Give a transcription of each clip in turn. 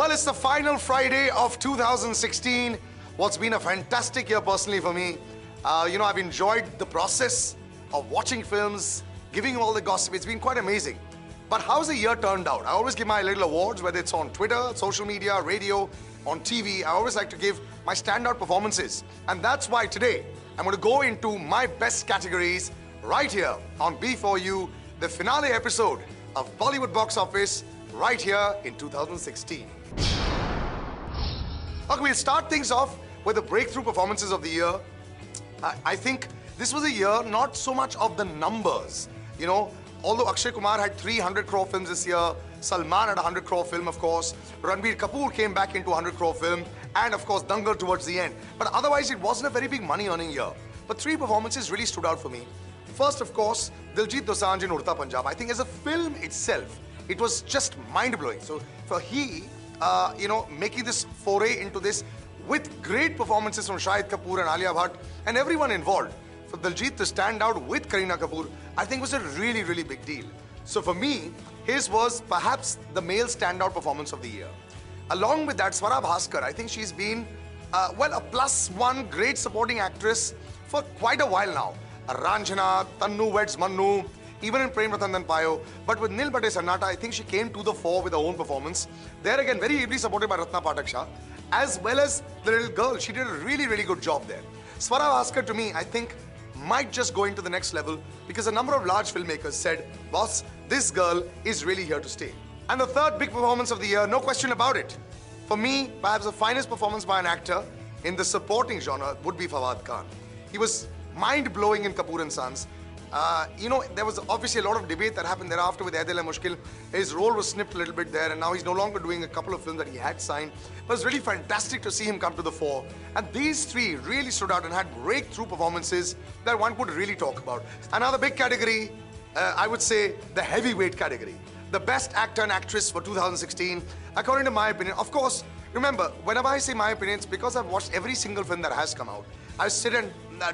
Well, it's the final Friday of 2016. What's been a fantastic year personally for me. I've enjoyed the process of watching films, giving you all the gossip. It's been quite amazing. But how's the year turned out? I always give my little awards, whether it's on Twitter, social media, radio, on TV. I always like to give my standout performances. And that's why today I'm going to go into my best categories right here on B4U, the finale episode of Bollywood Box Office, right here in 2016. Okay, we'll start things off with the breakthrough performances of the year. I think this was a year not so much of the numbers. Although Akshay Kumar had 300 crore films this year, Salman had a 100 crore film, of course, Ranbir Kapoor came back into a 100 crore film, and of course Dangal towards the end. But otherwise, it wasn't a very big money-earning year. But three performances really stood out for me. First, of course, Diljit Dosanjh in Udta Punjab. I think as a film itself, it was just mind-blowing. So for making this foray into this with great performances from Shahid Kapoor and Alia Bhatt and everyone involved, for Diljit to stand out with Kareena Kapoor, I think was a really, really big deal. So for me, his was perhaps the male standout performance of the year. Along with that, Swara Bhaskar, I think she's been, a +1 great supporting actress for quite a while now. Ranjana, Tannu Weds Mannu, even in Prem Ratan Dhan Payo. But with Nil Bate Sannata, I think she came to the fore with her own performance. There again, very ably supported by Ratna Pathak Shah, as well as the little girl. She did a really, really good job there. Swara Bhaskar, to me, I think, might just go into the next level because a number of large filmmakers said, boss, this girl is really here to stay. And the third big performance of the year, no question about it. For me, perhaps the finest performance by an actor in the supporting genre would be Fawad Khan. He was mind-blowing in Kapoor and Sons. There was obviously a lot of debate that happened thereafter with Ae Dil Hai Mushkil. His role was snipped a little bit there, and now he's no longer doing a couple of films that he had signed. But it's really fantastic to see him come to the fore. And these three really stood out and had breakthrough performances that one could really talk about. Another big category, I would say the heavyweight category. The best actor and actress for 2016, according to my opinion. Of course, remember, whenever I say my opinion, it's because I've watched every single film that has come out. I've sit and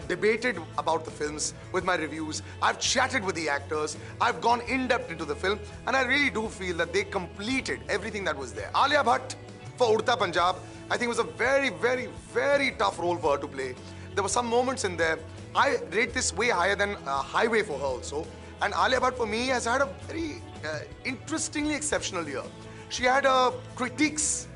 debated about the films with my reviews. I've chatted with the actors. I've gone in-depth into the film. And I really do feel that they completed everything that was there. Alia Bhatt for Udta Punjab, I think it was a very, very, very tough role for her to play. There were some moments in there. I rate this way higher than Highway for her also. And Alia Bhatt for me has had a very interestingly exceptional year. She had a critiques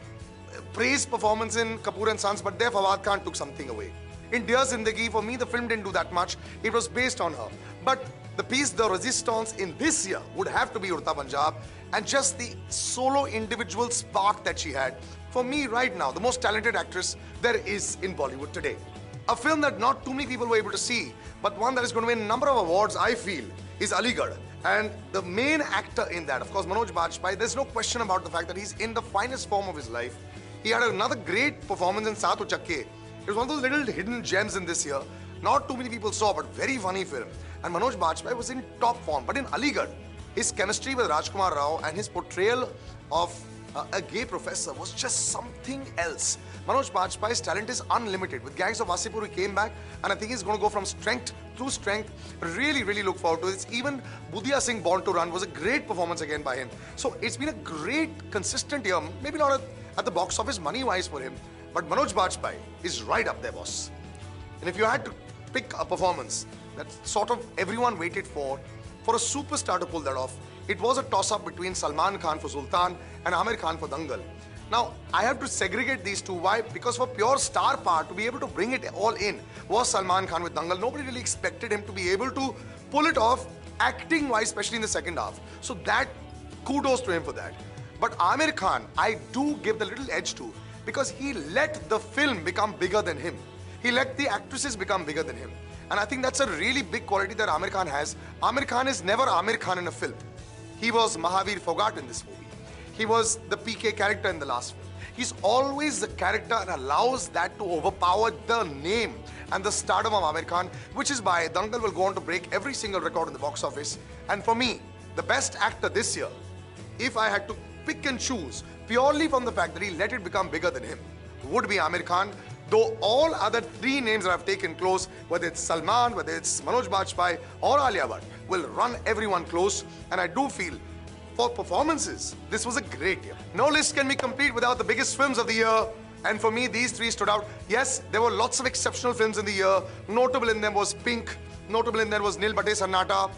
praise performance in Kapoor and Sons, but there Fawad Khan took something away. In Dear Zindagi, for me, the film didn't do that much. It was based on her. But the piece de resistance in this year would have to be Udta Punjab, and just the solo individual spark that she had. For me, right now, the most talented actress there is in Bollywood today. A film that not too many people were able to see, but one that is going to win a number of awards, I feel, is Aligarh. And the main actor in that, of course, Manoj Bajpayee, there's no question about the fact that he's in the finest form of his life. He had another great performance in Saath Uchakke. It was one of those little hidden gems in this year. Not too many people saw, but very funny film. And Manoj Bajpayee was in top form. But in Aligarh, his chemistry with Rajkumar Rao and his portrayal of a gay professor was just something else. Manoj Bajpayee's talent is unlimited. With Gangs of Wasseypur, he came back, and I think he's going to go from strength to strength. Really, really look forward to it. Even Budhia Singh Born to Run was a great performance again by him. So it's been a great, consistent year. Maybe not at the box office money-wise for him, but Manoj Bajpayee is right up there, boss. And if you had to pick a performance that sort of everyone waited for a superstar to pull that off, it was a toss-up between Salman Khan for Sultan and Aamir Khan for Dangal. Now, I have to segregate these two. Why? Because for pure star power, to be able to bring it all in, was Salman Khan with Dangal. Nobody really expected him to be able to pull it off, acting-wise, especially in the second half. So that, kudos to him for that. But Aamir Khan, I do give the little edge to, because he let the film become bigger than him. He let the actresses become bigger than him. And I think that's a really big quality that Aamir Khan has. Aamir Khan is never Aamir Khan in a film. He was Mahavir Phogat in this movie. He was the PK character in the last film. He's always the character and allows that to overpower the name and the stardom of Aamir Khan, which is why Dangal will go on to break every single record in the box office. And for me, the best actor this year, if I had to pick and choose purely from the fact that he let it become bigger than him, would be Aamir Khan. Though all other three names that I've taken close, whether it's Salman, whether it's Manoj Bajpayee or Alia Bhatt, will run everyone close. And I do feel for performances, this was a great year. No list can be complete without the biggest films of the year. And for me, these three stood out. Yes, there were lots of exceptional films in the year. Notable in them was Pink. Notable in them was Nil Bate Sannata.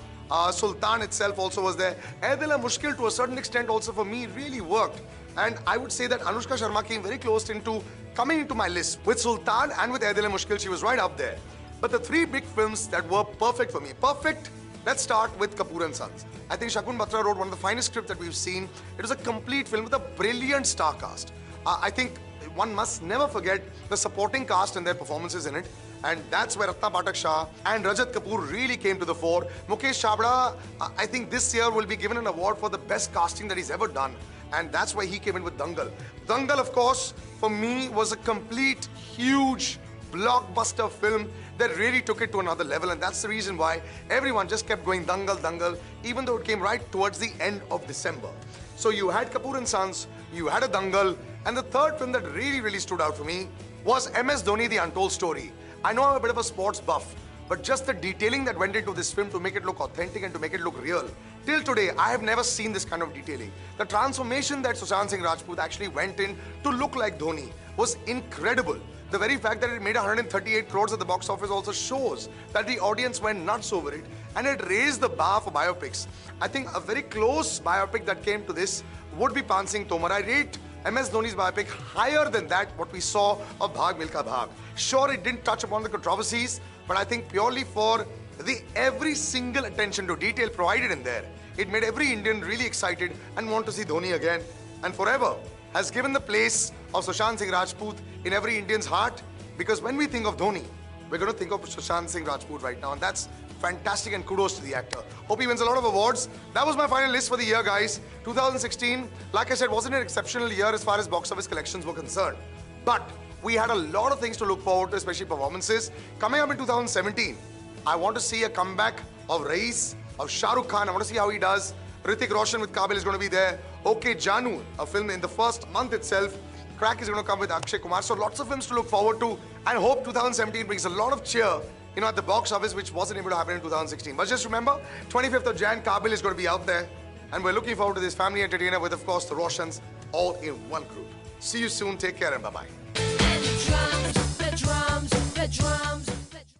Sultan itself also was there. Ae Dil Hai Mushkil, to a certain extent, also for me, really worked. And I would say that Anushka Sharma came very close into coming into my list. With Sultan and with Ae Dil Hai Mushkil, she was right up there. But the three big films that were perfect for me. Perfect. Let's start with Kapoor and Sons. I think Shakun Batra wrote one of the finest scripts that we've seen. It was a complete film with a brilliant star cast. I think one must never forget the supporting cast and their performances in it. And that's where Ratna Pathak Shah and Rajat Kapoor really came to the fore. Mukesh Chabra, I think this year will be given an award for the best casting that he's ever done. And that's why he came in with Dangal. Dangal, of course, for me was a complete, huge, blockbuster film that really took it to another level, and that's the reason why everyone just kept going Dangal, Dangal, even though it came right towards the end of December. So you had Kapoor and Sons, you had a Dangal, and the third film that really stood out for me was MS Dhoni, The Untold Story. I know I'm a bit of a sports buff, but just the detailing that went into this film to make it look authentic and to make it look real. Till today, I have never seen this kind of detailing. The transformation that Sushant Singh Rajput actually went in to look like Dhoni was incredible. The very fact that it made 138 crores at the box office also shows that the audience went nuts over it, and it raised the bar for biopics. I think a very close biopic that came to this would be Pan Singh Tomar. I rate MS Dhoni's biopic higher than that what we saw of Bhaag Milkha Bhaag. Sure, it didn't touch upon the controversies, but I think purely for the every single attention to detail provided in there, it made every Indian really excited and want to see Dhoni again and forever. Has given the place of Sushant Singh Rajput in every Indian's heart, because when we think of Dhoni, we're going to think of Sushant Singh Rajput right now, and that's fantastic, and kudos to the actor. Hope he wins a lot of awards. That was my final list for the year, guys. 2016, like I said, wasn't an exceptional year as far as box office collections were concerned. But we had a lot of things to look forward to, especially performances. Coming up in 2017, I want to see a comeback of Raees, of Shah Rukh Khan. I want to see how he does. Hrithik Roshan with Kaabil is going to be there. OK Janu, a film in the first month itself. Crack is going to come with Akshay Kumar. So lots of films to look forward to. And hope 2017 brings a lot of cheer, at the box office, which wasn't able to happen in 2016. But just remember, 25th of Jan, Kaabil is going to be out there. And we're looking forward to this family entertainer with, of course, the Roshans all in one group. See you soon. Take care and bye-bye. The drums, the drums, the drums.